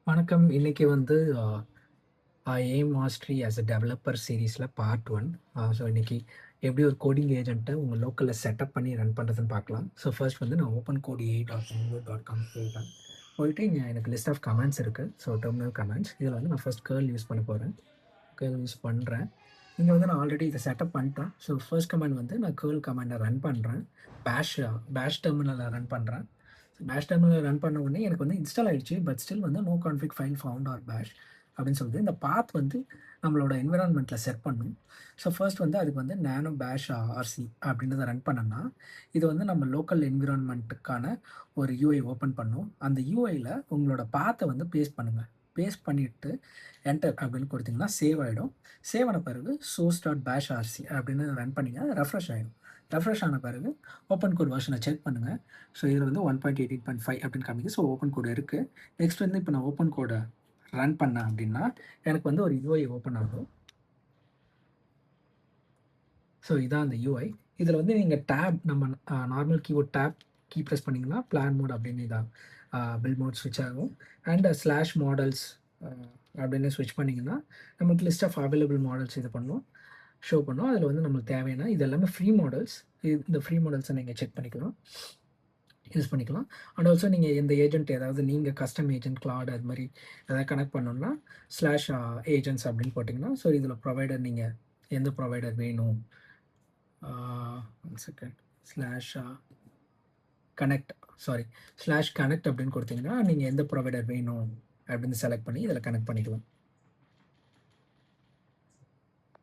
வணக்கம். இன்னைக்கு வந்து aim mastery as a developer சீரிஸ்ல பார்ட் 1. ஸோ இன்னைக்கு எப்படி ஒரு கோடிங் ஏஜென்ட்ட உங்க லோக்கல்ல செட்டப் பண்ணி ரன் பண்றதுன்னு பார்க்கலாம். ஸோ ஃபர்ஸ்ட் வந்து நான் ஓப்பன் கோட் ஏ.டாட் போயிட்டேன். போயிட்டு இங்க எனக்கு லிஸ்ட் ஆஃப் கமாண்ட்ஸ் இருக்கு. So terminal commands. இதில வந்து நான் ஃபர்ஸ்ட் கர்ல் யூஸ் பண்ண போறேன். கர்ல் யூஸ் பண்றேன். இங்க வந்து நான் ஆல்ரெடி இத செட்டப் பண்ணிட்டேன். ஸோ ஃபர்ஸ்ட் கமாண்ட் வந்து நான் கர்ல் கமாண்ட ரன் பண்றேன். பேஷ் டெர்மினல்ல ரன் பண்றேன். பேஷ் டெர்மினல் ரன் பண்ண உடனே எனக்கு வந்து இன்ஸ்டால் ஆயிடுச்சு. பட் ஸ்டில் வந்து no config file found or bash அப்படின்னு சொல்லுது. இந்த பாத் வந்து நம்மளோட என்விரான்மென்ட்ல செட் பண்ணணும். ஸோ ஃபர்ஸ்ட் வந்து அதுக்கு வந்து நானோ பேஷ் ஆர்சி அப்படின்றத ரன் பண்ணோம்னா, இது வந்து நம்ம லோக்கல் என்விரான்மென்ட்டுக்கான ஒரு யூஐ ஓப்பன் பண்ணும். அந்த யூஐல உங்களோட பாத்த வந்து பேஸ்ட் பண்ணுங்க. பேஸ்ட் பண்ணிட்டு என்டர் அப்படின்னு கொடுத்தீங்கன்னா சேவ் ஆயிடும். சேவ் ஆன பிறகு சோர்ஸ் டாட் பேஷ் ஆர்சி அப்படின்னு ரன் பண்ணீங்கன்னா ரெஃப்ரெஷ் ஆயிடும். ரெஃப்ரெஷ் ஆன பிறகு ஓப்பன் கோட் வெர்ஷனை செக் பண்ணுங்க. ஸோ இதில் வந்து 1.18.5 அப்படின்னு காமிக்குது. ஸோ ஓப்பன் கோட் இருக்கு. நெக்ஸ்ட் வந்து இப்போ நான் ஓப்பன் கோட ரன் பண்ணேன் அப்படின்னா, எனக்கு வந்து ஒரு யூஐ ஓப்பன் ஆகும். ஸோ இதான் அந்த யூஐ. இதில் வந்து நீங்க டேப் நம்ம normal keyboard tab key press பண்ணீங்கன்னா, பிளான் மோட் அப்படின்னு இதான் பில்ட் மோட் ஸ்விட்ச் ஆகும். அண்ட் ஸ்லாஷ் மாடல்ஸ் அப்படின்னு ஸ்விட்ச் பண்ணீங்கன்னா, நமக்கு லிஸ்ட் ஆஃப் அவைலபிள் மாடல்ஸ் இது பண்ணும். ஷோ பண்ணும். அதில வந்து நம்மளுக்கு தேவையான இது எல்லாமே ஃப்ரீ மாடல்ஸ். இந்த ஃப்ரீ மாடல்ஸை நீங்க செக் பண்ணிக்கலாம். யூஸ் பண்ணிக்கலாம். அண்ட் ஆல்சோ நீங்க இந்த ஏஜென்ட் ஏதாவது நீங்க கஸ்டம் ஏஜென்ட் கிளாட் அது மாரி ஏதாவது கனெக்ட் பண்ணணும்னா, ஸ்லாஷ் ஏஜென்ட்ஸ் அப்படின்னு போட்டிங்கன்னா, ஸோ இதில ப்ரொவைடர் நீங்க எந்த ப்ரொவைடர் வேணும்? One second. Slash connect sorry slash connect அப்படின்னு கொடுத்தீங்கன்னா, நீங்க எந்த ப்ரொவைடர் வேணும் அப்படின்னு செலக்ட் பண்ணி இதில கனெக்ட் பண்ணிக்கலாம்.